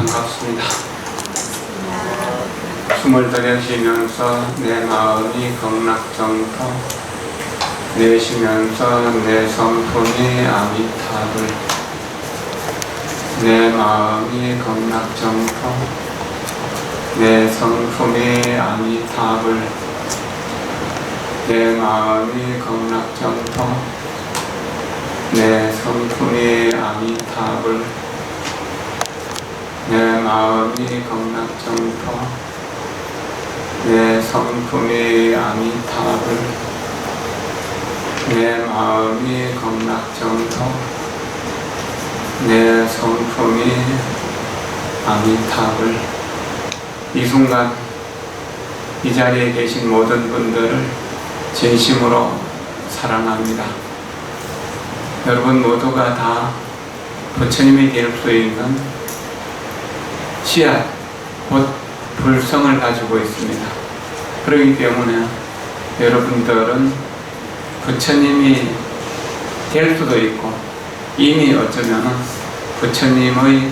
반갑습니다. 숨을 들이쉬면서 내 마음이 극락정토, 내쉬면서 내 성품이 아미타불. 내 마음이 극락정토, 내 성품이 아미타불. 내 마음이 극락정토, 내 성품이 아미타불. 내 마음이 극락정토, 내 성품이 아미타불. 내 마음이 극락정토, 내 성품이 아미타불. 이 순간 이 자리에 계신 모든 분들을 진심으로 사랑합니다. 여러분 모두가 다 부처님이 될 수 있는 씨앗, 곧 불성을 가지고 있습니다. 그렇기 때문에 여러분들은 부처님이 될 수도 있고 이미 어쩌면 부처님의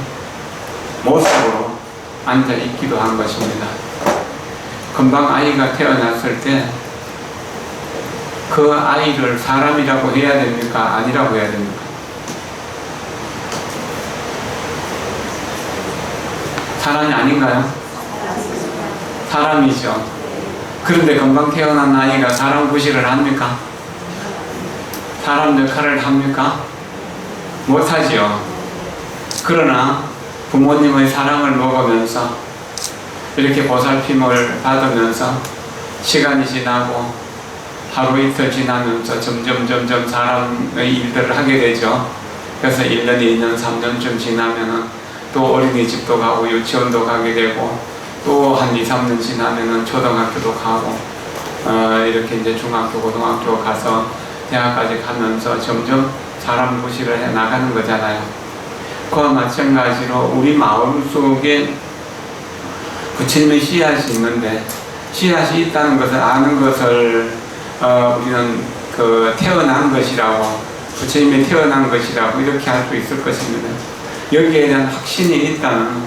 모습으로 앉아 있기도 한 것입니다. 금방 아이가 태어났을 때 그 아이를 사람이라고 해야 됩니까? 아니라고 해야 됩니까? 사람이 아닌가요? 사람이죠. 그런데 금방 태어난 아이가 사람 구실을 합니까? 사람 역할을 합니까? 못하지요. 그러나 부모님의 사랑을 먹으면서 이렇게 보살핌을 받으면서 시간이 지나고 하루 이틀 지나면서 점점 사람의 일들을 하게 되죠. 그래서 1년, 2년, 3년쯤 지나면은 또 어린이집도 가고 유치원도 가게 되고 또 한 2, 3년 지나면은 초등학교도 가고 이렇게 이제 중학교, 고등학교 가서 대학까지 가면서 점점 사람 구실을 해 나가는 거잖아요. 그와 마찬가지로 우리 마음속에 부처님의 씨앗이 있는데 씨앗이 있다는 것을 아는 것을 우리는 태어난 것이라고, 부처님이 태어난 것이라고 이렇게 할 수 있을 것입니다. 여기에 대한 확신이 있다는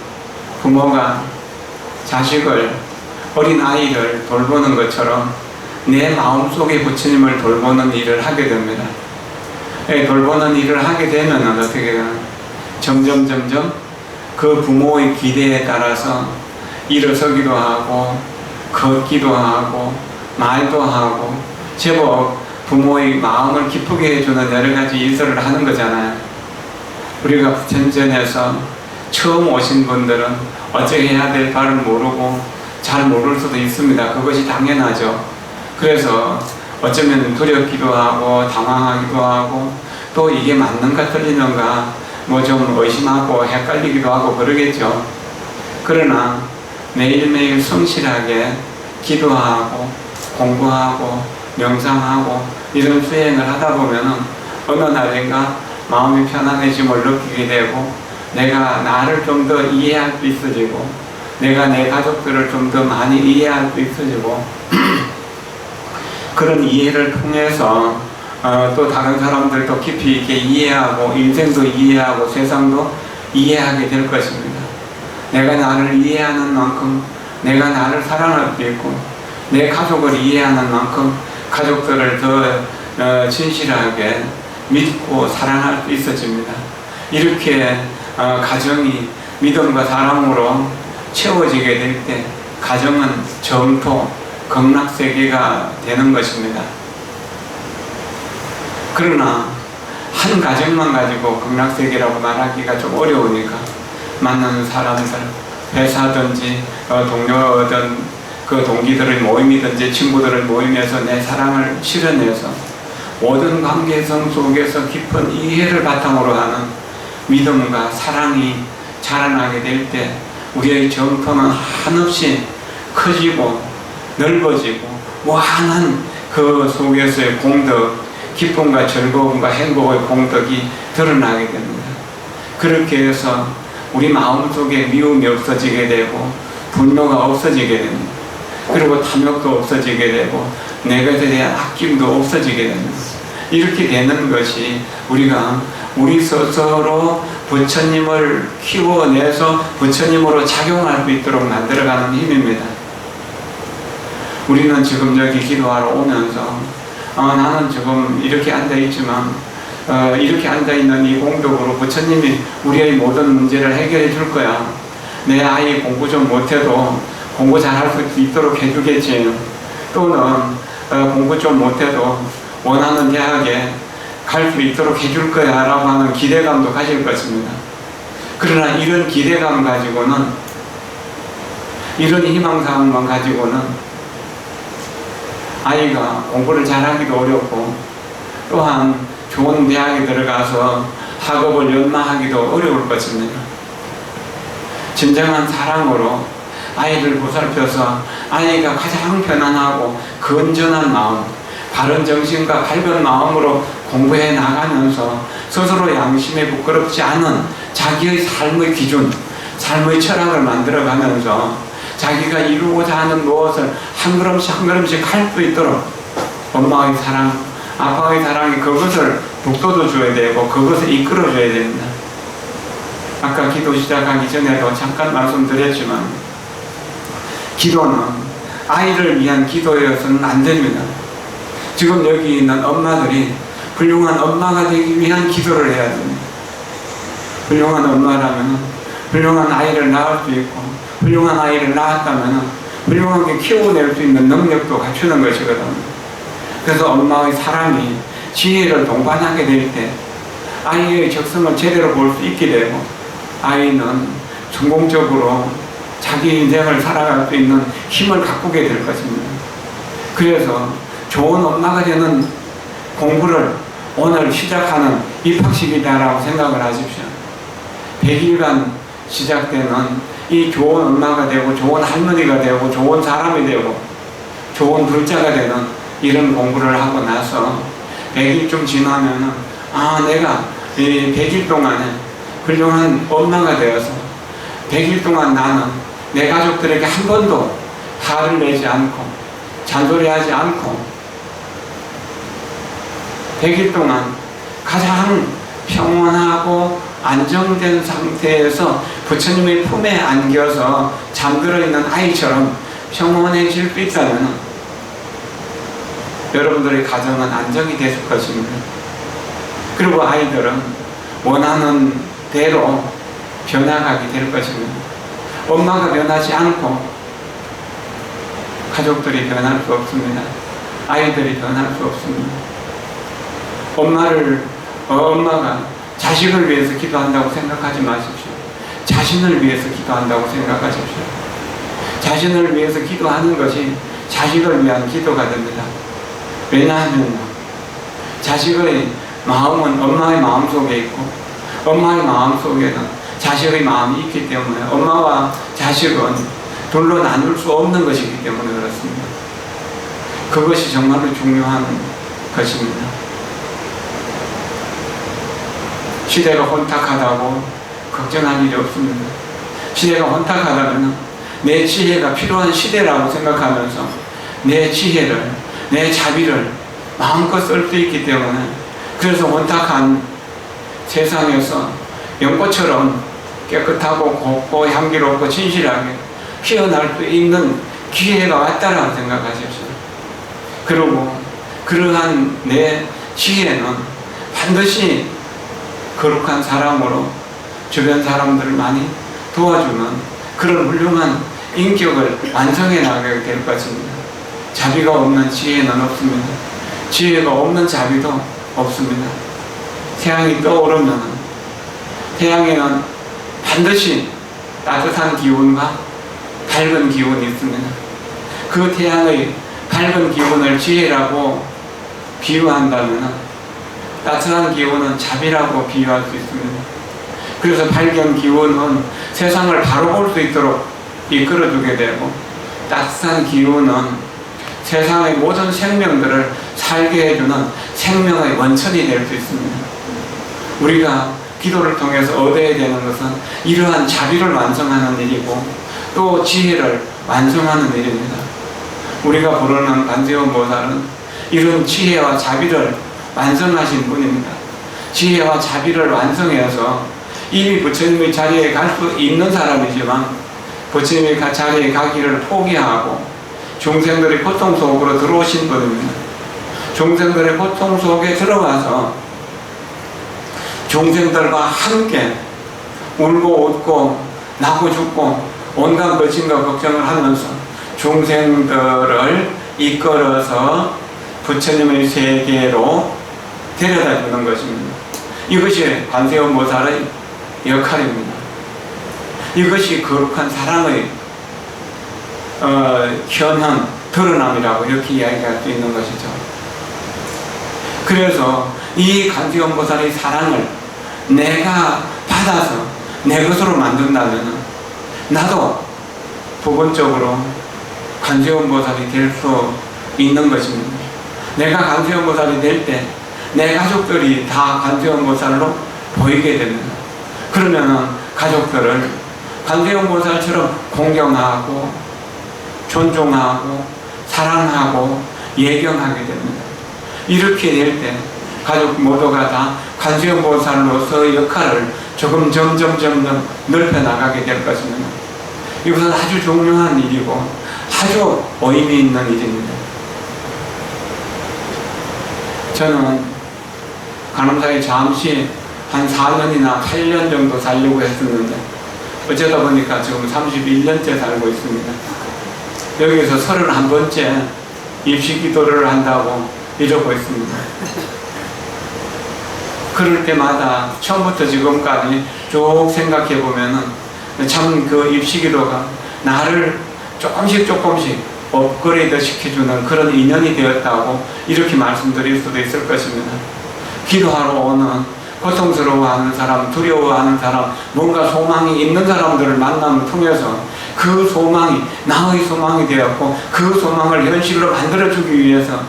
부모가 자식을, 어린아이를 돌보는 것처럼 내 마음속에 부처님을 돌보는 일을 하게 됩니다. 돌보는 일을 하게 되면 어떻게 되나 점점 그 부모의 기대에 따라서 일어서기도 하고 걷기도 하고 말도 하고 제법 부모의 마음을 기쁘게 해주는 여러 가지 일들을 하는 거잖아요. 우리가 부처전에서 처음 오신 분들은 어떻게 해야 될 바를 모르고 잘 모를 수도 있습니다. 그것이 당연하죠. 그래서 어쩌면 두렵기도 하고 당황하기도 하고 또 이게 맞는가 틀리는가 뭐 좀 의심하고 헷갈리기도 하고 그러겠죠. 그러나 매일매일 성실하게 기도하고 공부하고 명상하고 이런 수행을 하다 보면은 어느 날인가 마음이 편안해짐을 느끼게 되고 내가 나를 좀 더 이해할 수 있어지고 내가 내 가족들을 좀 더 많이 이해할 수 있어지고 그런 이해를 통해서 또 다른 사람들도 깊이 있게 이해하고 인생도 이해하고 세상도 이해하게 될 것입니다. 내가 나를 이해하는 만큼 내가 나를 사랑할 수 있고 내 가족을 이해하는 만큼 가족들을 더 진실하게 믿고 사랑할 수 있어집니다. 이렇게 가정이 믿음과 사랑으로 채워지게 될 때 가정은 정토, 극락세계가 되는 것입니다. 그러나 한 가정만 가지고 극락세계라고 말하기가 좀 어려우니까 만나는 사람들, 회사든지 동료든 그 동기들의 모임이든지 친구들의 모임에서 내 사랑을 실현해서 모든 관계성 속에서 깊은 이해를 바탕으로 하는 믿음과 사랑이 자라나게 될 때 우리의 정토는 한없이 커지고 넓어지고 무한한 그 속에서의 공덕, 기쁨과 즐거움과 행복의 공덕이 드러나게 됩니다. 그렇게 해서 우리 마음속에 미움이 없어지게 되고 분노가 없어지게 됩니다. 그리고 탐욕도 없어지게 되고 내 것에 대한 아낌도 없어지게 됩니다. 이렇게 되는 것이 우리가 우리 스스로 부처님을 키워내서 부처님으로 작용할 수 있도록 만들어가는 힘입니다. 우리는 지금 여기 기도하러 오면서 나는 지금 이렇게 앉아있지만 이렇게 앉아있는 이 공덕으로 부처님이 우리의 모든 문제를 해결해 줄 거야. 내 아이 공부 좀 못해도 공부 잘할 수 있도록 해주겠지. 또는 공부 좀 못해도 원하는 대학에 갈 수 있도록 해줄 거야 라고 하는 기대감도 가질 것입니다. 그러나 이런 기대감 가지고는, 이런 희망사항만 가지고는 아이가 공부를 잘하기도 어렵고 또한 좋은 대학에 들어가서 학업을 연마하기도 어려울 것입니다. 진정한 사랑으로 아이를 보살펴서 아이가 가장 편안하고 건전한 마음, 바른 정신과 밝은 마음으로 공부해 나가면서 스스로 양심에 부끄럽지 않은 자기의 삶의 기준, 삶의 철학을 만들어가면서 자기가 이루고자 하는 무엇을 한 걸음씩 한 걸음씩 할 수 있도록 엄마의 사랑, 아빠의 사랑이 그것을 북돋워 줘야 되고 그것을 이끌어 줘야 됩니다. 아까 기도 시작하기 전에도 잠깐 말씀드렸지만 기도는 아이를 위한 기도여서는 안 됩니다. 지금 여기 있는 엄마들이 훌륭한 엄마가 되기 위한 기도를 해야 됩니다. 훌륭한 엄마라면 훌륭한 아이를 낳을 수 있고 훌륭한 아이를 낳았다면 훌륭하게 키워낼 수 있는 능력도 갖추는 것이거든요. 그래서 엄마의 사랑이 지혜를 동반하게 될 때 아이의 적성을 제대로 볼 수 있게 되고 아이는 성공적으로 자기 인생을 살아갈 수 있는 힘을 가꾸게 될 것입니다. 그래서 좋은 엄마가 되는 공부를 오늘 시작하는 입학식이다라고 생각을 하십시오. 100일간 시작되는 이 좋은 엄마가 되고 좋은 할머니가 되고 좋은 사람이 되고 좋은 불자가 되는 이런 공부를 하고 나서 100일쯤 지나면은 내가 이 100일 동안에 훌륭한 엄마가 되어서 100일 동안 나는 내 가족들에게 한 번도 화를 내지 않고 잔소리하지 않고 100일 동안 가장 평온하고 안정된 상태에서 부처님의 품에 안겨서 잠들어 있는 아이처럼 평온해질 수 있다면 여러분들의 가정은 안정이 됐을 것입니다. 그리고 아이들은 원하는 대로 변화가게 될 것입니다. 엄마가 변하지 않고 가족들이 변할 수 없습니다. 아이들이 변할 수 없습니다. 엄마가 자식을 위해서 기도한다고 생각하지 마십시오. 자신을 위해서 기도한다고 생각하십시오. 자신을 위해서 기도하는 것이 자식을 위한 기도가 됩니다. 왜냐하면 자식의 마음은 엄마의 마음 속에 있고 엄마의 마음 속에는 자식의 마음이 있기 때문에 엄마와 자식은 둘로 나눌 수 없는 것이기 때문에 그렇습니다. 그것이 정말로 중요한 것입니다. 시대가 혼탁하다고 걱정할 일이 없습니다. 시대가 혼탁하다면 내 지혜가 필요한 시대라고 생각하면서 내 지혜를, 내 자비를 마음껏 쓸 수 있기 때문에 그래서 혼탁한 세상에서 연꽃처럼 깨끗하고 곱고 향기롭고 진실하게 피어날 수 있는 기회가 왔다라고 생각하십시오. 그리고 그러한 내 지혜는 반드시 거룩한 사람으로 주변 사람들을 많이 도와주는 그런 훌륭한 인격을 완성해 나가게 될 것입니다. 자비가 없는 지혜는 없습니다. 지혜가 없는 자비도 없습니다. 태양이 떠오르면 태양에는 반드시 따뜻한 기운과 밝은 기운이 있습니다. 그 태양의 밝은 기운을 지혜라고 비유한다면 따뜻한 기운은 자비라고 비유할 수 있습니다. 그래서 밝은 기운은 세상을 바로 볼 수 있도록 이끌어주게 되고 따뜻한 기운은 세상의 모든 생명들을 살게 해주는 생명의 원천이 될 수 있습니다. 우리가 기도를 통해서 얻어야 되는 것은 이러한 자비를 완성하는 일이고 또 지혜를 완성하는 일입니다. 우리가 부르는 관세음 보살은 이런 지혜와 자비를 완성하신 분입니다. 지혜와 자비를 완성해서 이미 부처님의 자리에 갈 수 있는 사람이지만 부처님의 자리에 가기를 포기하고 중생들의 고통 속으로 들어오신 분입니다. 중생들의 고통 속에 들어가서 중생들과 함께 울고 웃고 나고 죽고 온갖 것인가 걱정을 하면서 중생들을 이끌어서 부처님의 세계로 데려다 주는 것입니다. 이것이 관세음 보살의 역할입니다. 이것이 거룩한 사랑의 현현, 드러남이라고 이렇게 이야기할 수 있는 것이죠. 그래서 이 관세음 보살의 사랑을 내가 받아서 내 것으로 만든다면 나도 부분적으로 관세음 보살이 될 수 있는 것입니다. 내가 관세음 보살이 될 때 내 가족들이 다 관세음 보살로 보이게 됩니다. 그러면 가족들을 관세음 보살처럼 공경하고 존중하고 사랑하고 예경하게 됩니다. 이렇게 될 때 가족 모두가 다 관세음 보살로서의 역할을 점점 넓혀 나가게 될 것입니다. 이것은 아주 중요한 일이고 아주 의미 있는 일입니다. 저는 간암사에 잠시 한 4년이나 8년 정도 살려고 했었는데 어쩌다 보니까 지금 31년째 살고 있습니다. 여기서 31번째 입시기도를 한다고 이러고 있습니다. 그럴 때마다 처음부터 지금까지 쭉 생각해 보면은 참 그 입시기도가 나를 조금씩 업그레이드 시켜주는 그런 인연이 되었다고 이렇게 말씀드릴 수도 있을 것입니다. 기도하러 오는 고통스러워하는 사람, 두려워하는 사람, 뭔가 소망이 있는 사람들을 만남을 통해서 그 소망이 나의 소망이 되었고 그 소망을 현실로 만들어주기 위해서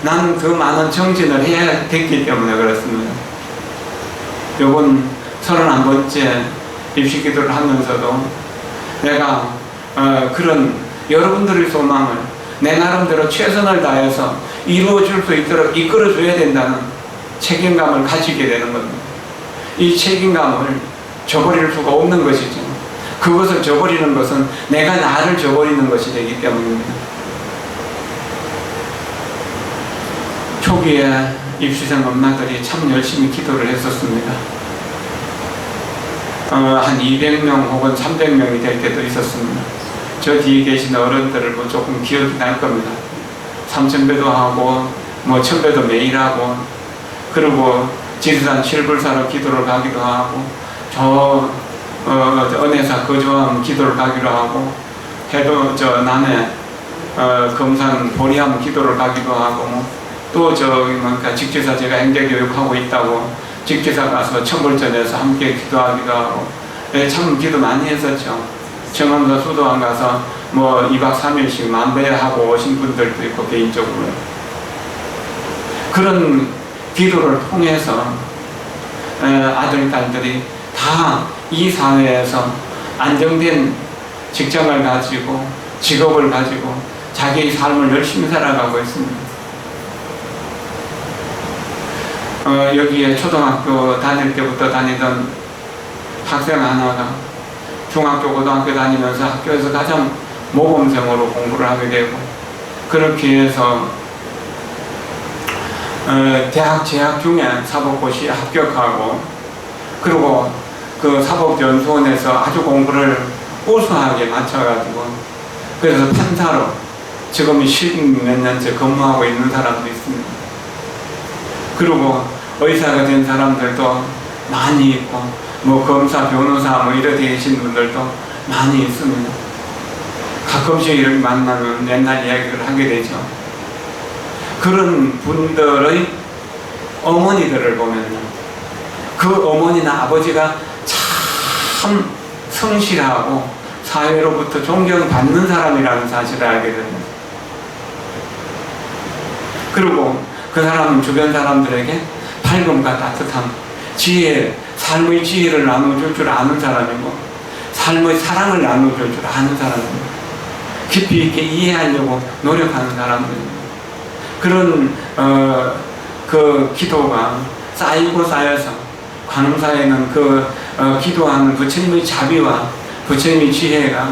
나는 그 많은 정진을 해야 됐기 때문에 그렇습니다. 요번 31번째 입시기도를 하면서도 내가 그런 여러분들의 소망을 내 나름대로 최선을 다해서 이루어줄 수 있도록 이끌어줘야 된다는 책임감을 가지게 되는 겁니다. 이 책임감을 저버릴 수가 없는 것이죠. 그것을 저버리는 것은 내가 나를 저버리는 것이 되기 때문입니다. 초기에 입시생 엄마들이 참 열심히 기도를 했었습니다. 한 200명 혹은 300명이 될 때도 있었습니다. 저 뒤에 계신 어른들을 뭐 조금 기억이 날 겁니다. 3000배도 하고 뭐 1000배도 매일 하고 그리고 지리산 칠불사로 기도를 가기도 하고 은혜사 거주함 기도를 가기도 하고 해도 남해 금산 보리함 기도를 가기도 하고 또 직지사 제가 행대교육하고 있다고 직지사 가서 천불전에서 함께 기도하기도 하고 참 기도 많이 했었죠. 청암도 수도원 가서 뭐 2박 3일씩 만배하고 오신 분들도 있고 개인적으로 그런 기도를 통해서 아들, 딸들이 다 이 사회에서 안정된 직장을 가지고 직업을 가지고 자기의 삶을 열심히 살아가고 있습니다. 여기에 초등학교 다닐 때부터 다니던 학생 하나가 중학교, 고등학교 다니면서 학교에서 가장 모범생으로 공부를 하게 되고 그렇게 해서 대학 재학 중에 사법고시에 합격하고 그리고 그 사법연수원에서 아주 공부를 우수하게 마쳐가지고 그래서 판사로 지금 10몇 년째 근무하고 있는 사람도 있습니다. 그리고 의사가 된 사람들도 많이 있고 뭐 검사, 변호사 뭐 이렇게 계신 분들도 많이 있습니다. 가끔씩 이렇게 만나면 옛날 이야기를 하게 되죠. 그런 분들의 어머니들을 보면 그 어머니나 아버지가 참 성실하고 사회로부터 존경받는 사람이라는 사실을 알게 됩니다. 그리고 그 사람은 주변 사람들에게 밝음과 따뜻함, 지혜, 삶의 지혜를 나눠줄 줄 아는 사람이고 삶의 사랑을 나눠줄 줄 아는 사람입니다. 깊이 있게 이해하려고 노력하는 사람들입니다. 그런 그 기도가 쌓이고 쌓여서 관음사에는 기도하는 부처님의 자비와 부처님의 지혜가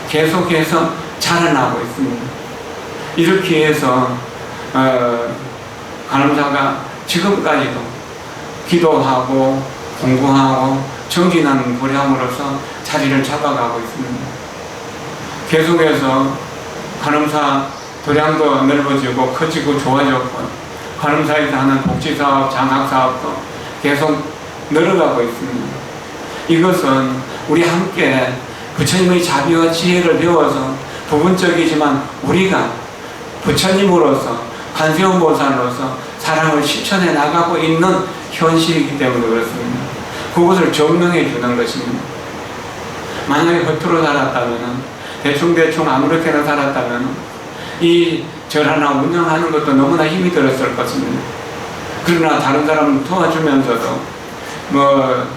계속해서 자라나고 있습니다. 이렇게 해서 관음사가 지금까지도 기도하고 공부하고 정진하는 도량으로서 자리를 잡아가고 있습니다. 계속해서 관음사 도량도 넓어지고 커지고 좋아졌고 관음사에서 하는 복지사업, 장학사업도 계속 늘어가고 있습니다. 이것은 우리 함께 부처님의 자비와 지혜를 배워서 부분적이지만 우리가 부처님으로서 관세음보살로서 사랑을 실천해 나가고 있는 현실이기 때문에 그렇습니다. 그것을 증명해 주는 것입니다. 만약에 허투루 살았다면 대충 아무렇게나 살았다면 이 절 하나 운영하는 것도 너무나 힘이 들었을 것입니다. 그러나 다른 사람을 도와주면서도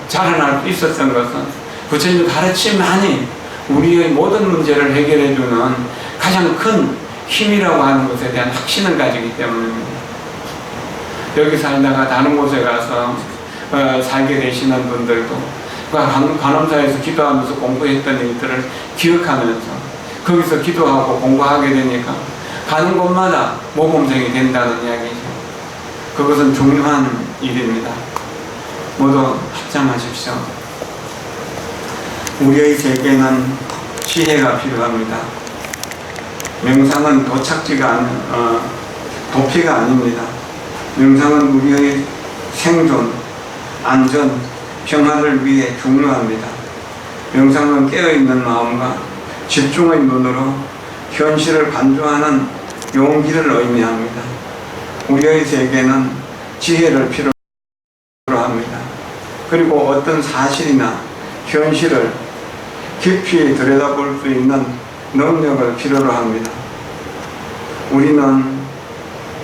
자라날 수 있었던 것은 부처님의 가르침만이 우리의 모든 문제를 해결해주는 가장 큰 힘이라고 하는 것에 대한 확신을 가지기 때문입니다. 여기 살다가 다른 곳에 가서 살게 되시는 분들도 관음사에서 기도하면서 공부했던 일들을 기억하면서 거기서 기도하고 공부하게 되니까 가는 곳마다 모범생이 된다는 이야기죠. 그것은 중요한 일입니다. 모두 합장하십시오. 우리의 세계는 지혜가 필요합니다. 명상은 도피가 아닙니다. 명상은 우리의 생존, 안전, 평화를 위해 중요합니다. 명상은 깨어있는 마음과 집중의 눈으로 현실을 관조하는 용기를 의미합니다. 우리의 세계는 지혜를 필요로 합니다. 그리고 어떤 사실이나 현실을 깊이 들여다볼 수 있는 능력을 필요로 합니다. 우리는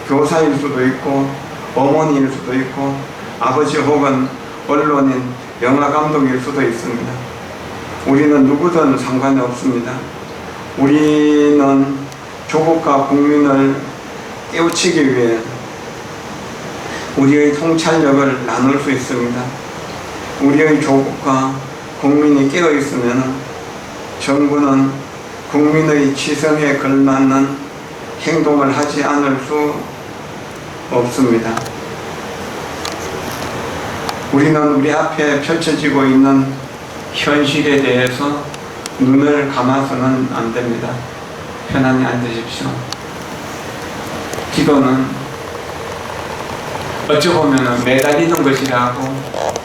교사일 수도 있고 어머니일 수도 있고 아버지 혹은 언론인, 영화감독일 수도 있습니다. 우리는 누구든 상관이 없습니다. 우리는 조국과 국민을 깨우치기 위해 우리의 통찰력을 나눌 수 있습니다. 우리의 조국과 국민이 깨어있으면 정부는 국민의 지성에 걸맞는 행동을 하지 않을 수 없습니다. 우리는 우리 앞에 펼쳐지고 있는 현실에 대해서 눈을 감아서는 안 됩니다. 편안히 앉으십시오. 기도는 어찌 보면 매달리는 것이라고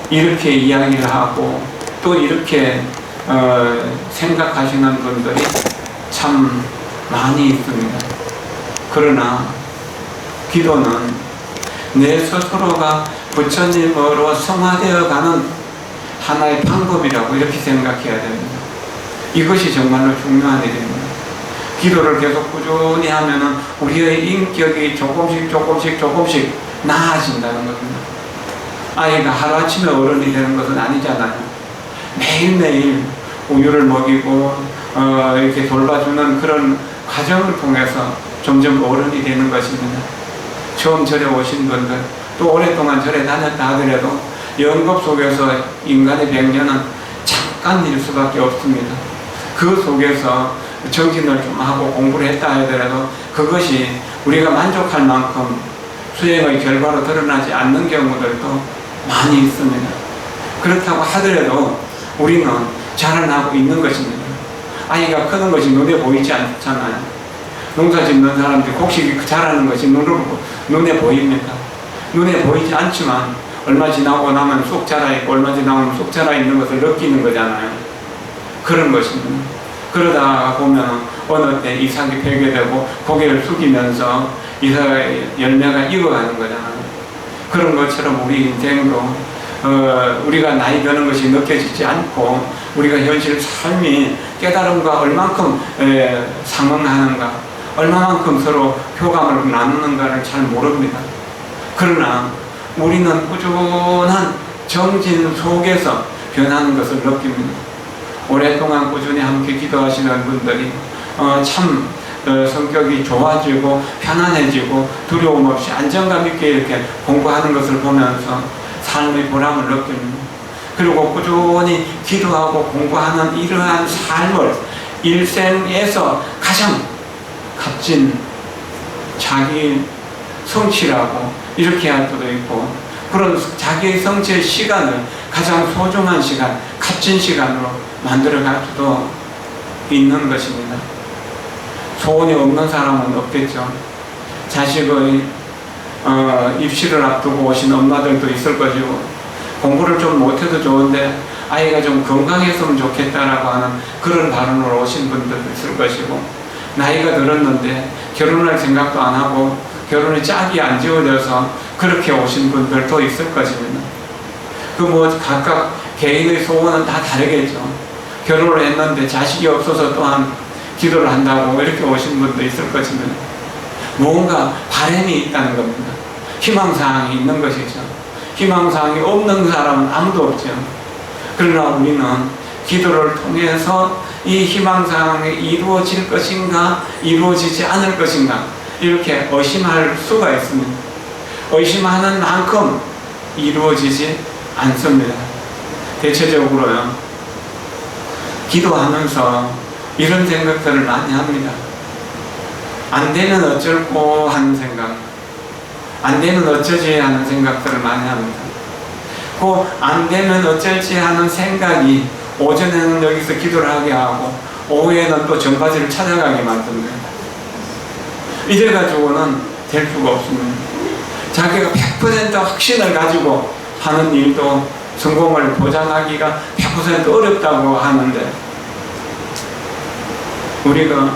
이렇게 이야기를 하고 또 이렇게 생각하시는 분들이 참 많이 있습니다. 그러나 기도는 내 스스로가 부처님으로 성화되어 가는 하나의 방법이라고 이렇게 생각해야 됩니다. 이것이 정말로 중요한 일입니다. 기도를 계속 꾸준히 하면은 우리의 인격이 조금씩 나아진다는 겁니다. 아이가 하루아침에 어른이 되는 것은 아니잖아요. 매일매일 우유를 먹이고 이렇게 돌봐주는 그런 과정을 통해서 점점 어른이 되는 것입니다. 처음 절에 오신 분들 또 오랫동안 절에 다녔다 하더라도 연급 속에서 인간의 백년은 잠깐일 수밖에 없습니다. 그 속에서 정진을 좀 하고 공부를 했다 하더라도 그것이 우리가 만족할 만큼 수행의 결과로 드러나지 않는 경우들도 많이 있습니다. 그렇다고 하더라도 우리는 자라나고 있는 것입니다. 아이가 크는 것이 눈에 보이지 않잖아요. 농사 짓는 사람들이 곡식이 자라는 것이 눈에 보입니까? 눈에 보이지 않지만 얼마 지나고 나면 쑥 자라있고 얼마 지나면 쑥 자라있는 것을 느끼는 거잖아요. 그런 것입니다. 그러다 보면 어느 때 이삭이 펴게 되고 고개를 숙이면서 이삭의 열매가 익어가는 거잖아요. 그런 것처럼 우리 인생도 우리가 나이 드는 것이 느껴지지 않고 우리가 현실 삶이 깨달음과 얼만큼 상응하는가, 얼마만큼 서로 교감을 나누는가를 잘 모릅니다. 그러나 우리는 꾸준한 정진 속에서 변하는 것을 느낍니다. 오랫동안 꾸준히 함께 기도하시는 분들이 참 성격이 좋아지고 편안해지고 두려움 없이 안정감 있게 이렇게 공부하는 것을 보면서 삶의 보람을 느낍니다. 그리고 꾸준히 기도하고 공부하는 이러한 삶을 일생에서 가장 값진 자기 성취라고 이렇게 할 수도 있고, 그런 자기의 성취의 시간을 가장 소중한 시간, 값진 시간으로 만들어갈 수도 있는 것입니다. 소원이 없는 사람은 없겠죠. 자식의 입시를 앞두고 오신 엄마들도 있을 것이고, 공부를 좀 못해도 좋은데 아이가 좀 건강했으면 좋겠다라고 하는 그런 발언으로 오신 분들도 있을 것이고, 나이가 들었는데 결혼할 생각도 안 하고 결혼의 짝이 안 지어져서 그렇게 오신 분들도 있을 것입니다. 그 뭐 각각 개인의 소원은 다 다르겠죠. 결혼을 했는데 자식이 없어서 또한 기도를 한다고 이렇게 오신 분도 있을 것입니다. 무언가 바람이 있다는 겁니다. 희망사항이 있는 것이죠. 희망사항이 없는 사람은 아무도 없죠. 그러나 우리는 기도를 통해서 이 희망사항이 이루어질 것인가 이루어지지 않을 것인가 이렇게 의심할 수가 있습니다. 의심하는 만큼 이루어지지 않습니다. 대체적으로요, 기도하면서 이런 생각들을 많이 합니다. 안 되면 어쩔꼬 하는 생각, 안 되면 어쩌지 하는 생각들을 많이 합니다. 그 안 되면 어쩔지 하는 생각이 오전에는 여기서 기도를 하게 하고 오후에는 또 전바지를 찾아가게 만듭니다. 이래가지고는 될 수가 없습니다. 자기가 100% 확신을 가지고 하는 일도 성공을 보장하기가 100% 어렵다고 하는데, 우리가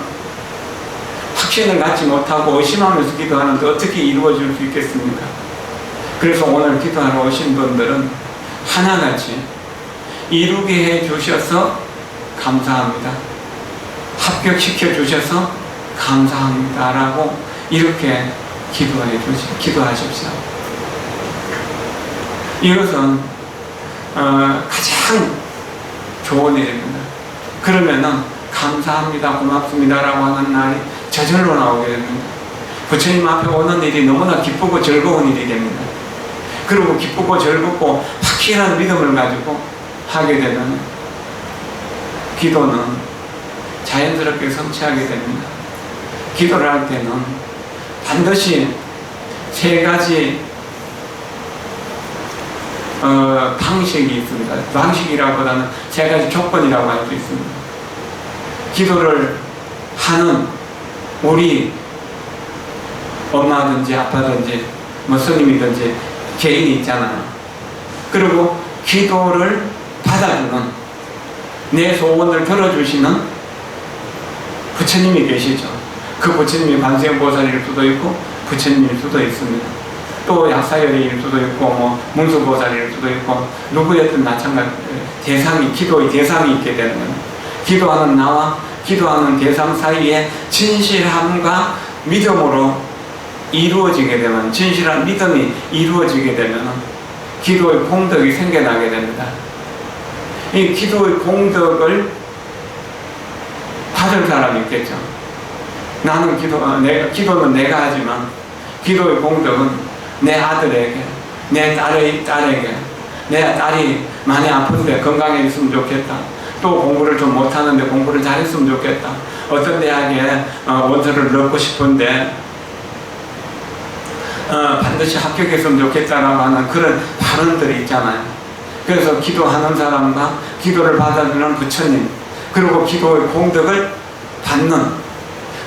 확신을 갖지 못하고 의심하면서 기도하는데 어떻게 이루어질 수 있겠습니까? 그래서 오늘 기도하러 오신 분들은 하나같이 이루게 해 주셔서 감사합니다, 합격시켜 주셔서 감사합니다라고 이렇게 기도하십시오. 이것은 가장 좋은 일입니다. 그러면은 감사합니다, 고맙습니다라고 하는 날이 저절로 나오게 됩니다. 부처님 앞에 오는 일이 너무나 기쁘고 즐거운 일이 됩니다. 그리고 기쁘고 즐겁고 확실한 믿음을 가지고 하게 되면 기도는 자연스럽게 성취하게 됩니다. 기도를 할 때는 반드시 세 가지 방식이 있습니다. 방식이라보다는 세 가지 조건이라고 할 수 있습니다. 기도를 하는 우리 엄마든지 아빠든지 뭐 스님이든지 개인이 있잖아요. 그리고 기도를 받아주는, 내 소원을 들어주시는 부처님이 계시죠. 그 부처님이 관세음보살일 수도 있고 부처님일 수도 있습니다. 또 약사열이일 수도 있고 뭐 문수보살일 수도 있고 누구였든 마찬가지, 대상이, 기도의 대상이 있게 되는 거예요. 기도하는 나와 기도하는 대상 사이에 진실함과 믿음으로 이루어지게 되면, 진실한 믿음이 이루어지게 되면 기도의 공덕이 생겨나게 됩니다. 이 기도의 공덕을 받을 사람이 있겠죠. 나는 기도는 내가 하지만 기도의 공덕은 내 아들에게, 내 딸에게, 내 딸이 많이 아픈데 건강해 있으면 좋겠다, 또 공부를 좀 못하는데 공부를 잘했으면 좋겠다, 어떤 대학에 원서를 넣고 싶은데 반드시 합격했으면 좋겠다라고 하는 그런 발언들이 있잖아요. 그래서 기도하는 사람과 기도를 받아주는 부처님, 그리고 기도의 공덕을 받는,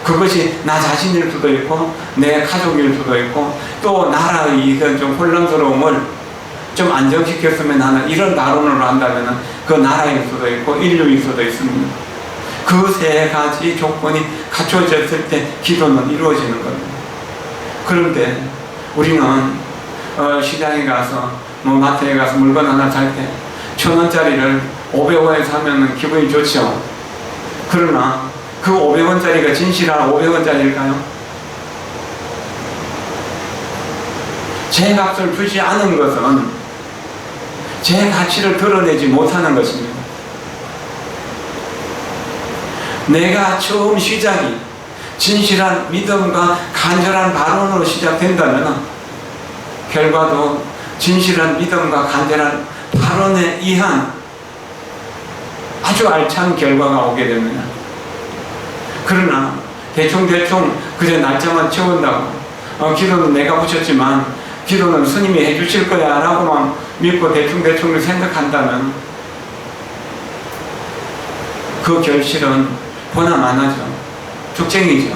그것이 나 자신일 수도 있고 내 가족일 수도 있고 또 나라의 이건 좀 혼란스러움을 좀 안정시켰으면 하는 이런 발언을 한다면 그 나라일 수도 있고 인류일 수도 있습니다. 그 세 가지 조건이 갖춰졌을 때 기도는 이루어지는 겁니다. 그런데 우리는 시장에 가서 뭐 마트에 가서 물건 하나 살 때 1,000원짜리를 500원에 사면 기분이 좋죠. 그러나 그 500원짜리가 진실한 500원짜리일까요? 제 값을 주지 않은 것은 제 가치를 드러내지 못하는 것입니다. 내가 처음 시작이 진실한 믿음과 간절한 발언으로 시작된다면 결과도 진실한 믿음과 간절한 발언에 의한 아주 알찬 결과가 오게 됩니다. 그러나 대충 그저 날짜만 채운다고 기도는 내가 붙였지만 기도는 스님이 해주실 거야 라고만 믿고 대충 생각한다면 그 결실은 보나마나죠. 죽쟁이죠.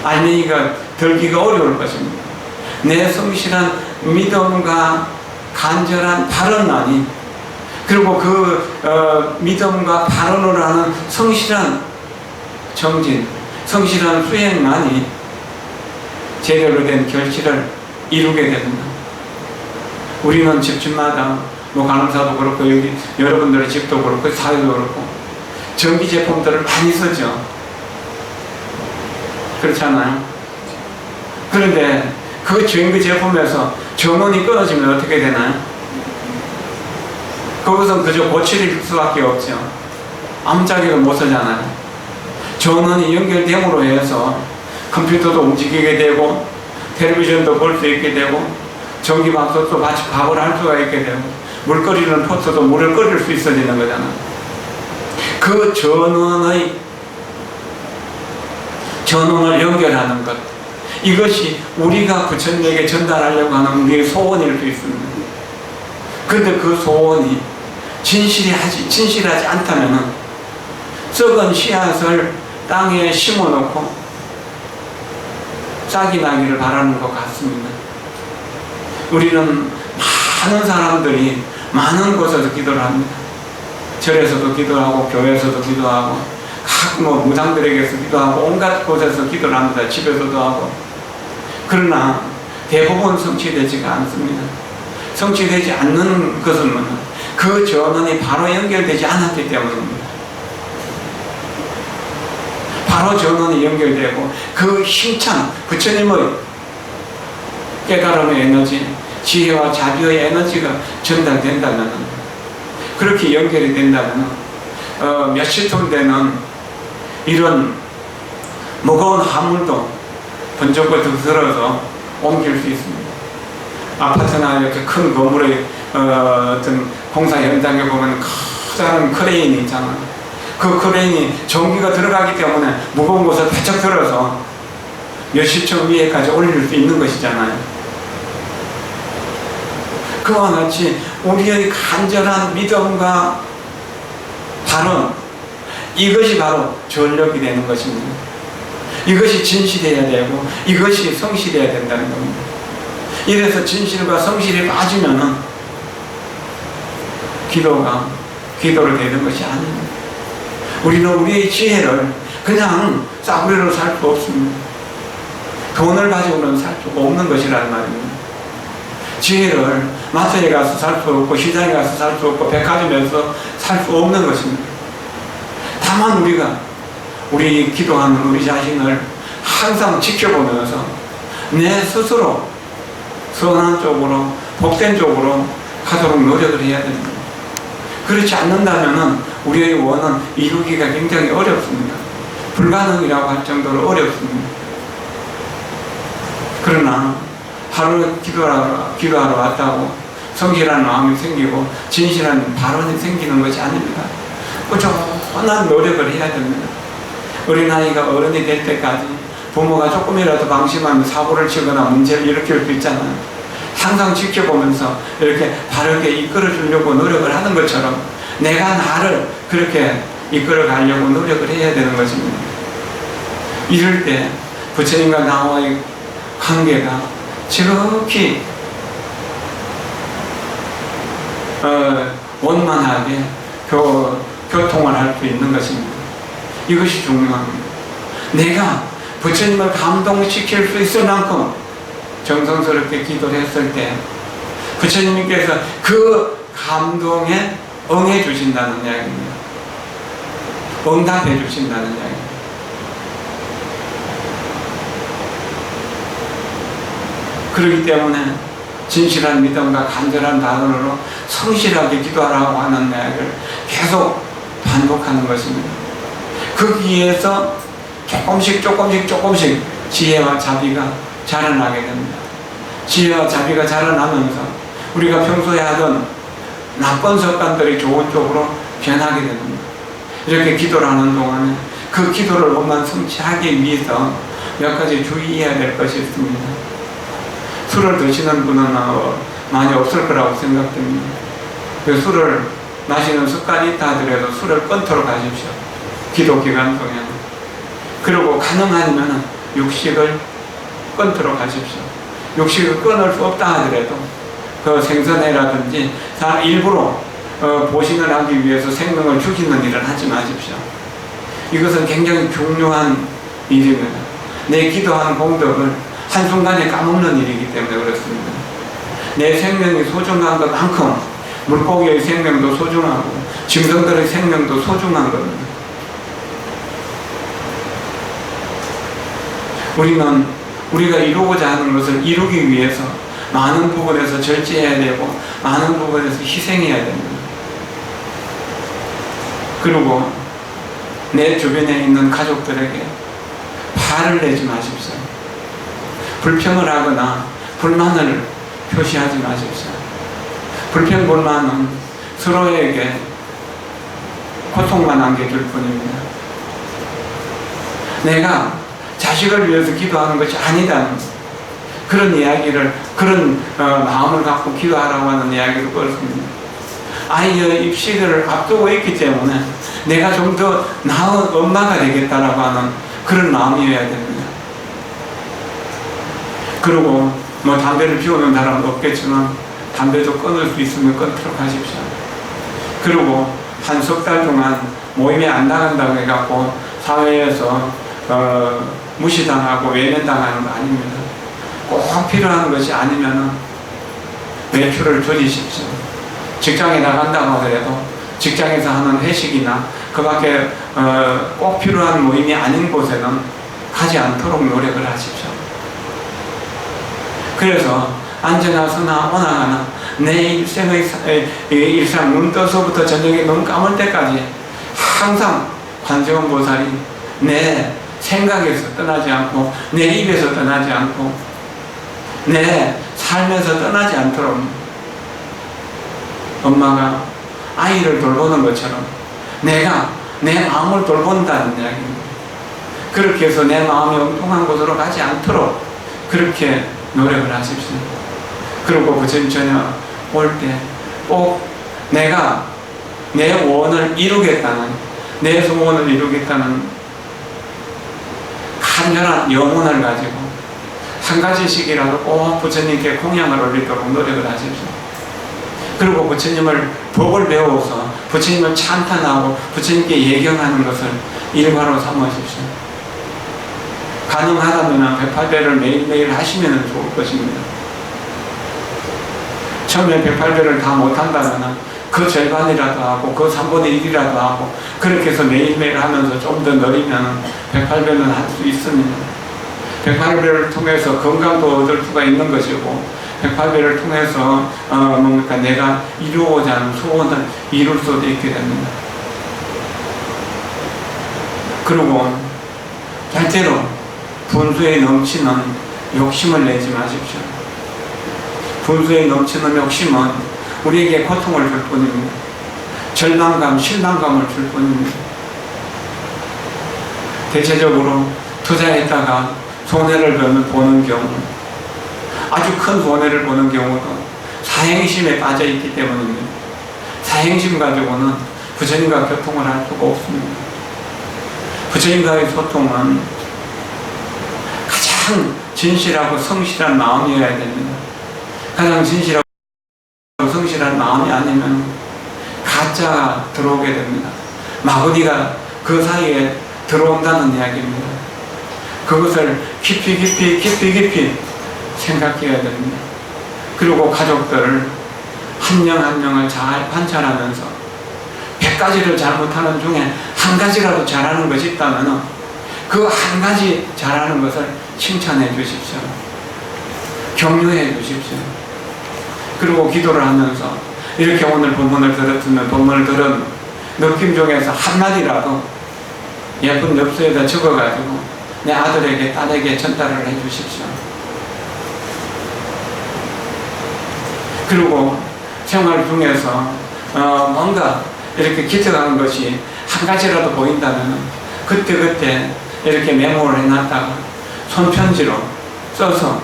알맹이가 들기가 어려울 것입니다. 내 성실한 믿음과 간절한 발언만이, 그리고 그 믿음과 발언을 하는 성실한 정진, 성실한 수행만이 제대로 된 결실을 이루게 됩니다. 우리는 집집마다 간호사도 그렇고 여기 여러분들의 집도 그렇고 사회도 그렇고 전기 제품들을 많이 쓰죠. 그렇잖아요. 그런데 그 전기 제품에서 전원이 끊어지면 어떻게 되나요? 그것은 그저 고치를 수밖에 없죠. 아무짝에도 못 쓰잖아요. 전원이 연결됨으로 해서 컴퓨터도 움직이게 되고 텔레비전도 볼 수 있게 되고 전기밥솥도 같이 밥을 할 수가 있게 되고 물 끓이는 포트도 물을 끓일 수 있어지는 거잖아요. 그 전원을 연결하는 것, 이것이 우리가 부처님에게 전달하려고 하는 우리의 소원일 수 있습니다. 그런데 그 소원이 진실하지 않다면 썩은 씨앗을 땅에 심어놓고 싹이 나기를 바라는 것 같습니다. 우리는 많은 사람들이 많은 곳에서 기도를 합니다. 절에서도 기도하고 교회에서도 기도하고 각 무당들에게서 기도하고 온갖 곳에서 기도를 합니다. 집에서도 하고. 그러나 대부분 성취되지가 않습니다. 성취되지 않는 것은 그 전원이 바로 연결되지 않았기 때문입니다. 바로 전원이 연결되고 그 힘찬 부처님의 깨달음의 에너지, 지혜와 자비의 에너지가 전달된다면, 그렇게 연결이 된다면 몇십 톤 되는 이런 무거운 화물도 번쩍번쩍 들어서 옮길 수 있습니다. 아파트나 이렇게 큰 건물의 어떤 공사 현장에 보면 커다란 크레인이 있잖아요. 그 크레인이 전기가 들어가기 때문에 무거운 것을 바짝 들어서 몇십 층 위에까지 올릴 수 있는 것이잖아요. 그와 같이 우리의 간절한 믿음과 발언, 이것이 바로 전력이 되는 것입니다. 이것이 진실해야 되고 이것이 성실해야 된다는 겁니다. 이래서 진실과 성실이 빠지면은 기도로 되는 것이 아닙니다. 우리는 우리의 지혜를 그냥 싸구려로 살 수 없습니다. 돈을 가지고는 살 수가 없는 것이라는 말입니다. 지혜를 마트에 가서 살 수 없고 시장에 가서 살 수 없고 백화점에서 살 수 없는 것입니다. 다만 우리 기도하는 우리 자신을 항상 지켜보면서 내 스스로 선한 쪽으로 복된 쪽으로 가도록 노력을 해야 됩니다. 그렇지 않는다면 우리의 원은 이루기가 굉장히 어렵습니다. 불가능이라고 할 정도로 어렵습니다. 그러나 하루 기도하러 왔다고 성실한 마음이 생기고 진실한 발언이 생기는 것이 아닙니다. 꾸준한 노력을 해야 됩니다. 우리 나이가 어른이 될 때까지 부모가 조금이라도 방심하면 사고를 치거나 문제를 일으킬 수 있잖아요. 항상 지켜보면서 이렇게 바르게 이끌어 주려고 노력을 하는 것처럼 내가 나를 그렇게 이끌어 가려고 노력을 해야 되는 것입니다. 이럴 때 부처님과 나와의 관계가 지극히 원만하게 교통을 할 수 있는 것입니다. 이것이 중요합니다. 내가 부처님을 감동시킬 수 있을 만큼 정성스럽게 기도를 했을 때 부처님께서 그 감동에 응해 주신다는 이야기입니다. 응답해 주신다는 이야기입니다. 그렇기 때문에 진실한 믿음과 간절한 발언으로 성실하게 기도하라고 하는 이야기를 계속 반복하는 것입니다. 거기에서 조금씩 지혜와 자비가 자라나게 됩니다. 지혜와 자비가 자라나면서 우리가 평소에 하던 나쁜 습관들이 좋은 쪽으로 변하게 됩니다. 이렇게 기도를 하는 동안에 그 기도를 원만 성취하기 위해서 몇 가지 주의해야 될 것이 있습니다. 술을 드시는 분은 많이 없을 거라고 생각됩니다. 그 술을 마시는 습관이 있다 하더라도 술을 끊도록 하십시오. 기도 기간 동안. 그리고 가능하면 육식을 끊도록 하십시오. 육식을 끊을 수 없다 하더라도 그 생선회라든지 다 일부러 보신을 하기 위해서 생명을 죽이는 일을 하지 마십시오. 이것은 굉장히 중요한 일입니다. 내 기도하는 공덕을 한순간에 까먹는 일이기 때문에 그렇습니다. 내 생명이 소중한 것만큼 물고기의 생명도 소중하고 짐승들의 생명도 소중한 겁니다. 우리가 이루고자 하는 것을 이루기 위해서 많은 부분에서 절제해야 되고 많은 부분에서 희생해야 됩니다. 그리고 내 주변에 있는 가족들에게 화를 내지 마십시오. 불평을 하거나 불만을 표시하지 마십시오. 불평, 불만은 서로에게 고통만 안겨줄 뿐입니다. 내가 자식을 위해서 기도하는 것이 아니다는 그런 이야기를, 그런 마음을 갖고 기도하라고 하는 이야기를 그렇습니다. 아이의 입시를 앞두고 있기 때문에 내가 좀 더 나은 엄마가 되겠다라고 하는 그런 마음이어야 됩니다. 그리고 담배를 피우는 사람도 없겠지만 담배도 끊을 수 있으면 끊도록 하십시오. 그리고 한 석 달 동안 모임에 안 나간다고 해갖고 사회에서 무시당하고 외면당하는 거 아닙니다. 꼭 필요한 것이 아니면 매출을 줄이십시오. 직장에 나간다고 하더라도 직장에서 하는 회식이나 그 밖에 꼭 필요한 모임이 아닌 곳에는 가지 않도록 노력을 하십시오. 그래서 앉으나 서나 오나가나 내 일상 눈 떠서부터 저녁에 눈 감을 때까지 항상 관세음 보살이 내 생각에서 떠나지 않고 내 입에서 떠나지 않고 내 삶에서 떠나지 않도록 엄마가 아이를 돌보는 것처럼 내가 내 마음을 돌본다는 이야기입니다. 그렇게 해서 내 마음이 엉뚱한 곳으로 가지 않도록 그렇게 노력을 하십시오. 그리고 부처님 저녁 올 때 꼭 내가 내 원을 이루겠다는, 내 소원을 이루겠다는 간절한 영혼을 가지고 한 가지씩이라도 꼭 부처님께 공양을 올리도록 노력을 하십시오. 그리고 부처님을 법을 배워서 부처님을 찬탄하고 부처님께 예경하는 것을 일과로 삼으십시오. 가능하다면 108배를 매일매일 하시면 좋을 것입니다. 처음에 108배를 다 못한다면 그 절반이라도 하고 그 3분의 1이라도 하고 그렇게 해서 매일매일 하면서 좀 더 늘리면 108배는 할 수 있습니다. 108배를 통해서 건강도 얻을 수가 있는 것이고 108배를 통해서 내가 이루고자 하는 소원을 이룰 수도 있게 됩니다. 그리고 절대로 분수에 넘치는 욕심을 내지 마십시오. 분수에 넘치는 욕심은 우리에게 고통을 줄 뿐입니다. 절망감, 실망감을 줄 뿐입니다. 대체적으로 투자했다가 손해를 보는 경우, 아주 큰 손해를 보는 경우도 사행심에 빠져 있기 때문입니다. 사행심 가지고는 부처님과 교통을 할 수가 없습니다. 부처님과의 소통은 가장 진실하고 성실한 마음이어야 됩니다. 가장 진실하고 성실한 마음이 아니면 가짜가 들어오게 됩니다. 마구니가 그 사이에 들어온다는 이야기입니다. 그것을 깊이 생각해야 됩니다. 그리고 가족들을 한 명 한 명을 잘 관찰하면서 100가지를 잘못하는 중에 한 가지라도 잘하는 것이 있다면 그 한 가지 잘하는 것을 칭찬해 주십시오. 격려해 주십시오. 그리고 기도를 하면서 이렇게 오늘 본문을 들었으면 본문을 들은 느낌 중에서 한마디라도 예쁜 엽서에다 적어가지고 내 아들에게 딸에게 전달을 해 주십시오. 그리고 생활 중에서 뭔가 이렇게 기특한 것이 한 가지라도 보인다면 그때그때 이렇게 메모를 해놨다가 손편지로 써서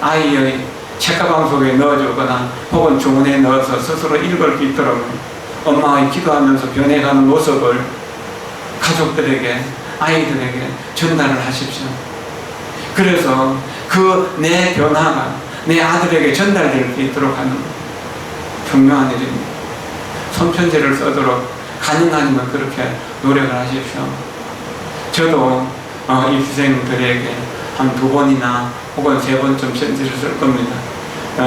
아이의 책가방 속에 넣어주거나 혹은 주머니에 넣어서 스스로 읽을 수 있도록 엄마의 기도하면서 변해가는 모습을 가족들에게, 아이들에게 전달을 하십시오. 그래서 그 내 변화가 내 아들에게 전달될 수 있도록 하는 중요한 일입니다. 손편지를 써도록 가능하면 그렇게 노력을 하십시오. 저도 입시생들에게 한 2번이나 혹은 3번쯤 편지를 쓸 겁니다.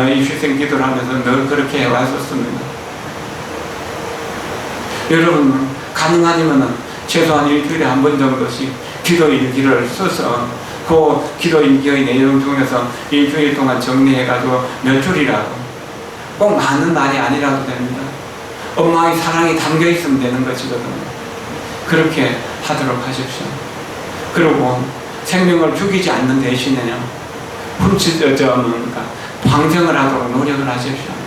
입시생 기도를 하면서 늘 그렇게 해왔었습니다. 여러분 가능하면 최소한 일주일에 한 번 정도씩 기도 일기를 써서 그 기도 일기의 내용 중에서 일주일 동안 정리해가지고 몇 줄이라도, 꼭 많은 말이 아니라도 됩니다. 엄마의 사랑이 담겨 있으면 되는 것이거든요. 그렇게 하도록 하십시오. 그리고 생명을 죽이지 않는 대신에요, 방생을 하도록 노력을 하십시오.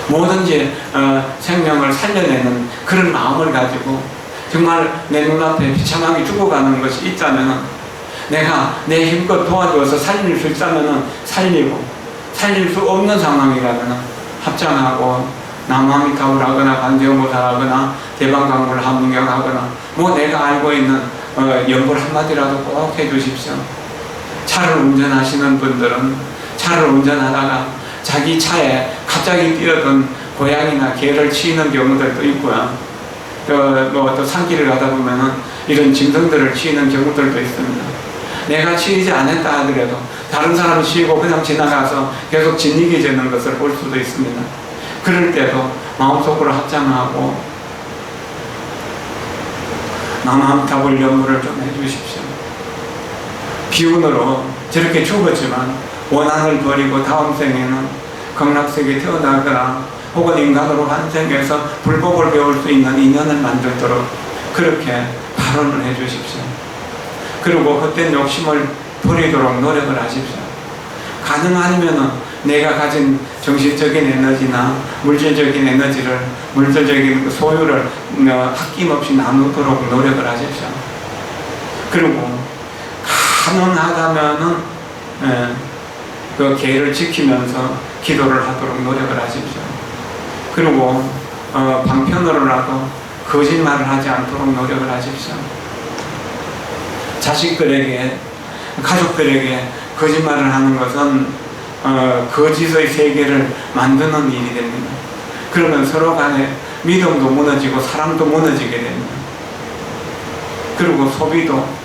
뭐든지 생명을 살려내는 그런 마음을 가지고 정말 내 눈앞에 비참하게 죽어가는 것이 있다면 내가 내 힘껏 도와주어서 살릴 수 있다면 살리고, 살릴 수 없는 상황이라면 합장하고 나무아미타불 하거나 관세음보살 하거나 대방강물 함문경하거나 뭐 내가 알고 있는 연불 한마디라도 꼭 해주십시오. 차를 운전하시는 분들은 차를 운전하다가 자기 차에 갑자기 뛰어든 고양이나 개를 치이는 경우들도 있고요. 또 산길을 가다 보면은 이런 짐승들을 치이는 경우들도 있습니다. 내가 치이지 않았다 하더라도 다른 사람이 치이고 그냥 지나가서 계속 진익이 되는 것을 볼 수도 있습니다. 그럴 때도 마음속으로 합장하고 나무아미타불 연물을 좀 해주십시오. 비운으로 저렇게 죽었지만 원한을 버리고 다음 생에는 극락세계에 태어나거나 혹은 인간으로 환생해서 불법을 배울 수 있는 인연을 만들도록 그렇게 발언을 해주십시오. 그리고 헛된 욕심을 버리도록 노력을 하십시오. 가능하면 내가 가진 정신적인 에너지나 물질적인 에너지를, 물질적인 소유를 아낌없이 나누도록 노력을 하십시오. 그리고 가능하다면은 그 계를 지키면서 기도를 하도록 노력을 하십시오. 그리고 방편으로라도 거짓말을 하지 않도록 노력을 하십시오. 자식들에게, 가족들에게 거짓말을 하는 것은 거짓의 세계를 만드는 일이 됩니다. 그러면 서로 간에 믿음도 무너지고 사랑도 무너지게 됩니다. 그리고 소비도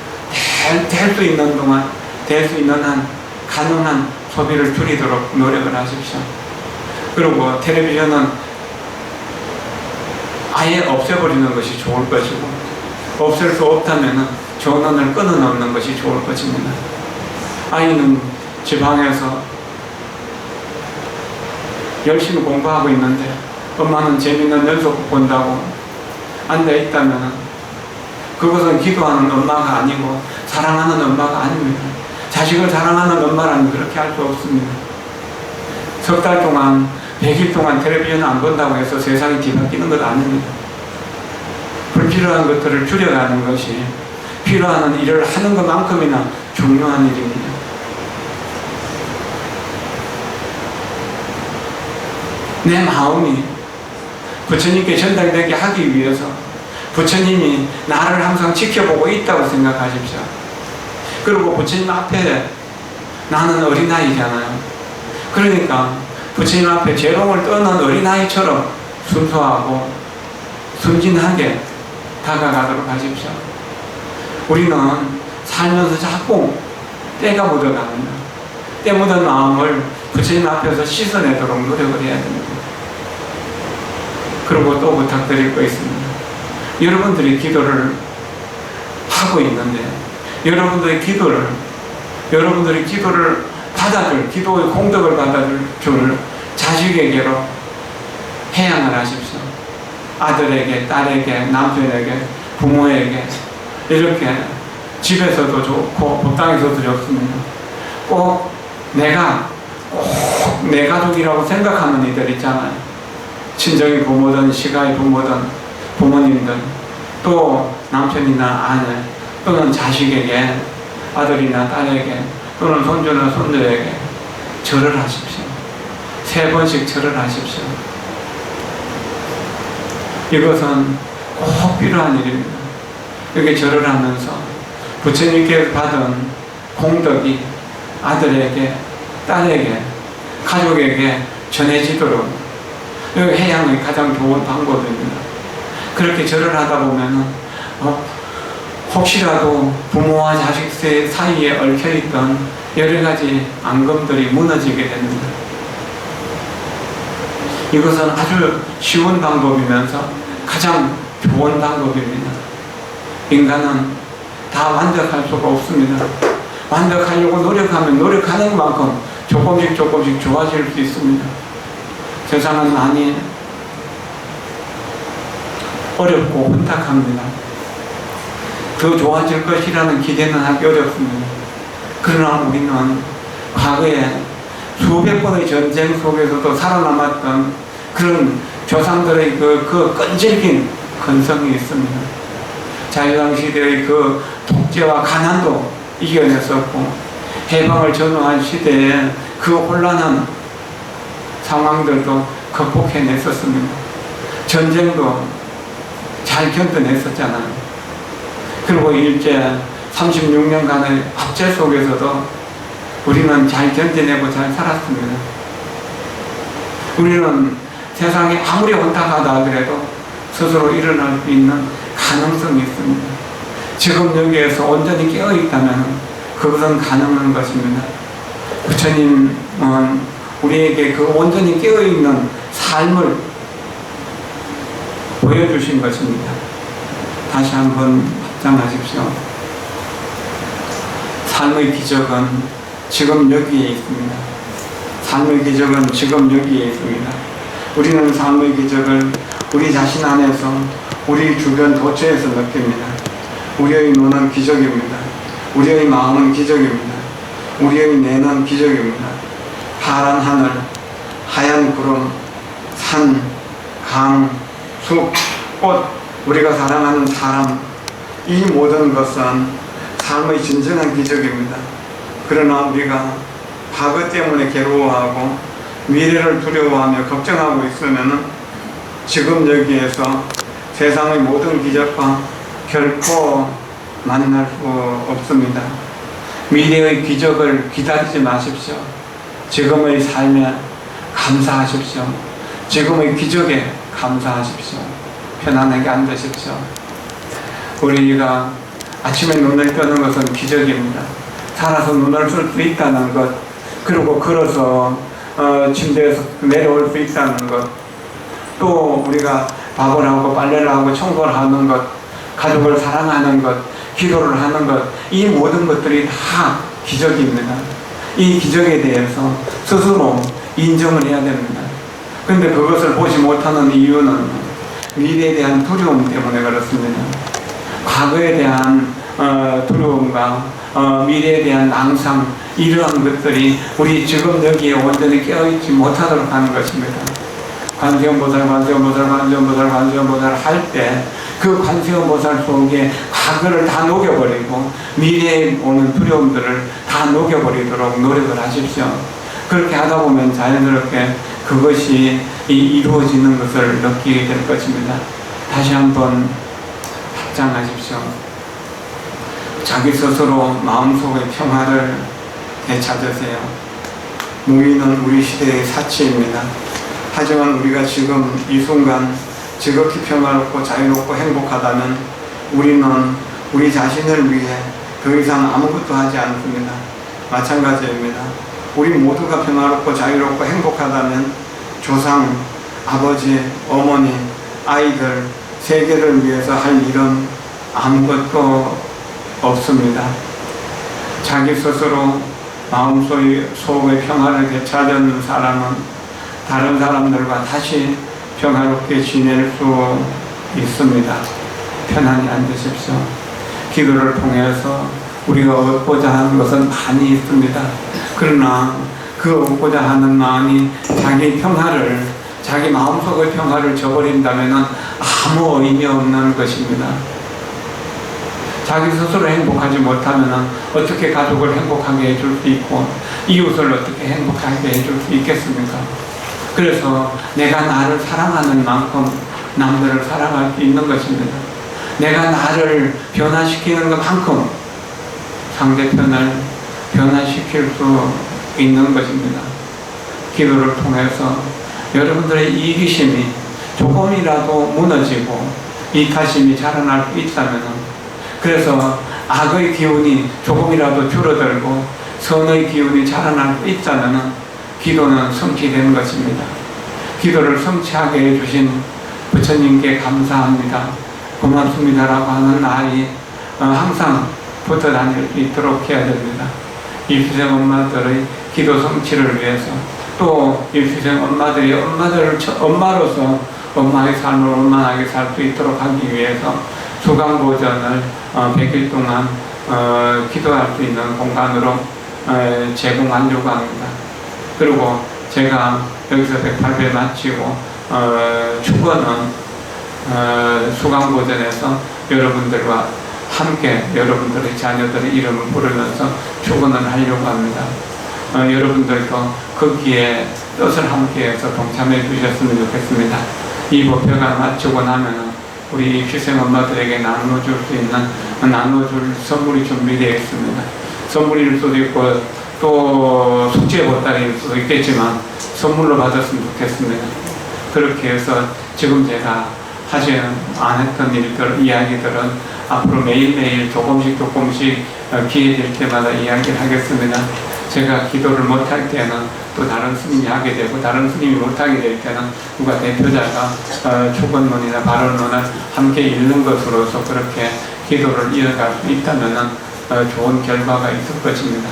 될 수 있는 동안, 될 수 있는 한 가능한 소비를 줄이도록 노력을 하십시오. 그리고 텔레비전은 아예 없애버리는 것이 좋을 것이고, 없앨 수 없다면 전원을 끊어놓는 것이 좋을 것입니다. 아이는 지방에서 열심히 공부하고 있는데 엄마는 재밌는 연속극 본다고 앉아있다면 그것은 기도하는 엄마가 아니고 사랑하는 엄마가 아닙니다. 자식을 사랑하는 엄마라면 그렇게 할 수 없습니다. 석 달 동안, 100일 동안 텔레비전을 안 본다고 해서 세상이 뒤바뀌는 것 아닙니다. 불필요한 것들을 줄여가는 것이 필요한 일을 하는 것만큼이나 중요한 일입니다. 내 마음이 부처님께 전달되게 하기 위해서 부처님이 나를 항상 지켜보고 있다고 생각하십시오. 그리고 부처님 앞에 나는 어린아이잖아요. 그러니까 부처님 앞에 재롱을 떠는 어린아이처럼 순수하고 순진하게 다가가도록 하십시오. 우리는 살면서 자꾸 때가 묻어갑니다. 때 묻은 마음을 부처님 앞에서 씻어내도록 노력을 해야 됩니다. 그리고 또 부탁드릴 거 있습니다. 여러분들이 기도를 하고 있는데 여러분들이 기도를 받아줄, 기도의 공덕을 받아줄 자식에게로 해양을 하십시오. 아들에게, 딸에게, 남편에게 부모에게 이렇게 집에서도 좋고 법당에서도 좋습니다. 꼭 내 가족이라고 생각하는 이들 있잖아요. 친정의 부모든 시가의 부모든 부모님들, 또 남편이나 아내 또는 자식에게, 아들이나 딸에게 또는 손주나 손녀에게 절을 하십시오. 3번씩 절을 하십시오. 이것은 꼭 필요한 일입니다. 이렇게 절을 하면서 부처님께 받은 공덕이 아들에게, 딸에게, 가족에게 전해지도록 해양의 가장 좋은 방법입니다. 그렇게 절을 하다 보면은 혹시라도 부모와 자식 사이에 얽혀있던 여러 가지 앙금들이 무너지게 됩니다. 이것은 아주 쉬운 방법이면서 가장 좋은 방법입니다. 인간은 다 완벽할 수가 없습니다. 완벽하려고 노력하면 노력하는 만큼 조금씩 좋아질 수 있습니다. 세상은 많이 어렵고 혼탁합니다. 더 좋아질 것이라는 기대는 하기 어렵습니다. 그러나 우리는 과거에 수백 번의 전쟁 속에서도 살아남았던 그런 조상들의 그 끈질긴 근성이 있습니다. 자유당 시대의 그 독재와 가난도 이겨냈었고, 해방을 전후한 시대에 그 혼란한 상황들도 극복해냈었습니다. 전쟁도 잘 견뎌냈었잖아요. 그리고 일제 36년간의 압제 속에서도 우리는 잘 견뎌내고 잘 살았습니다. 우리는 세상이 아무리 혼탁하다 하더라도 스스로 일어날 수 있는 가능성이 있습니다. 지금 여기에서 온전히 깨어있다면 그것은 가능한 것입니다. 부처님은 우리에게 그 온전히 깨어있는 삶을 보여주신 것입니다. 다시 한번 합장하십시오. 삶의 기적은 지금 여기에 있습니다. 삶의 기적은 지금 여기에 있습니다. 우리는 삶의 기적을 우리 자신 안에서, 우리 주변 도처에서 느낍니다. 우리의 눈은 기적입니다. 우리의 마음은 기적입니다. 우리의 뇌는 기적입니다. 파란 하늘, 하얀 구름, 산, 강, 숲, 꽃, 우리가 사랑하는 사람, 이 모든 것은 삶의 진정한 기적입니다. 그러나 우리가 과거 때문에 괴로워하고 미래를 두려워하며 걱정하고 있으면 지금 여기에서 세상의 모든 기적과 결코 만날 수 없습니다. 미래의 기적을 기다리지 마십시오. 지금의 삶에 감사하십시오. 지금의 기적에 감사하십시오. 편안하게 앉으십시오. 우리가 아침에 눈을 뜨는 것은 기적입니다. 살아서 눈을 쓸 수 있다는 것, 그리고 걸어서 침대에서 내려올 수 있다는 것, 또 우리가 밥을 하고 빨래를 하고 청소를 하는 것, 가족을 사랑하는 것, 기도를 하는 것, 이 모든 것들이 다 기적입니다. 이 기적에 대해서 스스로 인정을 해야 됩니다. 그런데 그것을 보지 못하는 이유는 미래에 대한 두려움 때문에 그렇습니다. 과거에 대한 두려움과 미래에 대한 낭상, 이러한 것들이 우리 지금 여기에 온전히 깨어있지 못하도록 하는 것입니다. 관세음보살 할 때 그 관세음보살 속에 과거를 다 녹여버리고 미래에 오는 두려움들을 다 녹여버리도록 노력을 하십시오. 그렇게 하다 보면 자연스럽게 그것이 이루어지는 것을 느끼게 될 것입니다. 다시 한번 합장하십시오. 자기 스스로 마음속의 평화를 되찾으세요. 무의는 우리 시대의 사치입니다. 하지만 우리가 지금 이 순간 지극히 평화롭고 자유롭고 행복하다면 우리는 우리 자신을 위해 더 이상 아무것도 하지 않습니다. 마찬가지입니다. 우리 모두가 평화롭고 자유롭고 행복하다면 조상, 아버지, 어머니, 아이들, 세계를 위해서 할 일은 아무것도 없습니다. 자기 스스로 마음속의 평화를 되찾은 사람은 다른 사람들과 다시 평화롭게 지낼 수 있습니다. 편안히 앉으십시오. 기도를 통해서 우리가 얻고자 하는 것은 많이 있습니다. 그러나 그 얻고자 하는 마음이 자기 평화를, 자기 마음속의 평화를 저버린다면 아무 의미 없는 것입니다. 자기 스스로 행복하지 못하면 어떻게 가족을 행복하게 해줄 수 있고 이웃을 어떻게 행복하게 해줄 수 있겠습니까? 그래서 내가 나를 사랑하는 만큼 남들을 사랑할 수 있는 것입니다. 내가 나를 변화시키는 것만큼 상대편을 변화시킬 수 있는 것입니다. 기도를 통해서 여러분들의 이기심이 조금이라도 무너지고 이타심이 자라날 수 있다면, 그래서 악의 기운이 조금이라도 줄어들고 선의 기운이 자라날 수 있다면 기도는 성취되는 것입니다. 기도를 성취하게 해주신 부처님께 감사합니다, 고맙습니다라고 하는 말이 항상 붙어 다닐 수 있도록 해야 됩니다. 일피생 엄마들의 기도 성취를 위해서, 또 일피생 엄마들이 엄마로서 엄마의 삶을 원만하게 살 수 있도록 하기 위해서 수강보전을 100일 동안 기도할 수 있는 공간으로 제공하려고 합니다. 그리고 제가 여기서 108배 마치고 축원은 수강보전에서 여러분들과 함께 여러분들의 자녀들의 이름을 부르면서 축원을 하려고 합니다. 여러분들도 거기에 뜻을 함께해서 동참해 주셨으면 좋겠습니다. 이 법회가 마치고 나면 우리 희생 엄마들에게 나눠줄 수 있는, 나눠줄 선물이 준비되어 있습니다. 선물일 수도 있고 또 숙제 보따리일 수도 있겠지만 선물로 받았으면 좋겠습니다. 그렇게 해서 지금 제가 하지 안 했던 일들, 이야기들은 앞으로 매일매일 조금씩 기회 될 때마다 이야기를 하겠습니다. 제가 기도를 못할 때는 또 다른 스님이 하게 되고, 다른 스님이 못하게 될 때는 누가 대표자가 축원문이나 발언문을 함께 읽는 것으로서 그렇게 기도를 이어갈 수 있다면 좋은 결과가 있을 것입니다.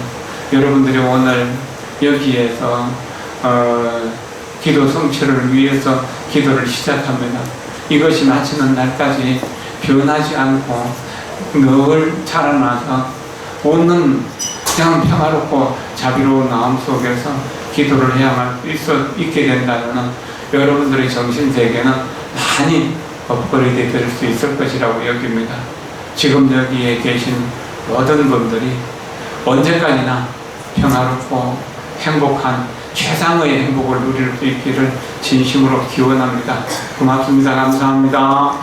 여러분들이 오늘 여기에서 기도 성취를 위해서 기도를 시작합니다. 이것이 마치는 날까지 변하지 않고 늘 자라나서 오는 그냥 평화롭고 자비로운 마음 속에서 기도를 해야만 있게 된다면 여러분들의 정신세계는 많이 업그레이드 될 수 있을 것이라고 여깁니다. 지금 여기에 계신 모든 분들이 언제까지나 평화롭고 행복한 최상의 행복을 누릴 수 있기를 진심으로 기원합니다. 고맙습니다. 감사합니다.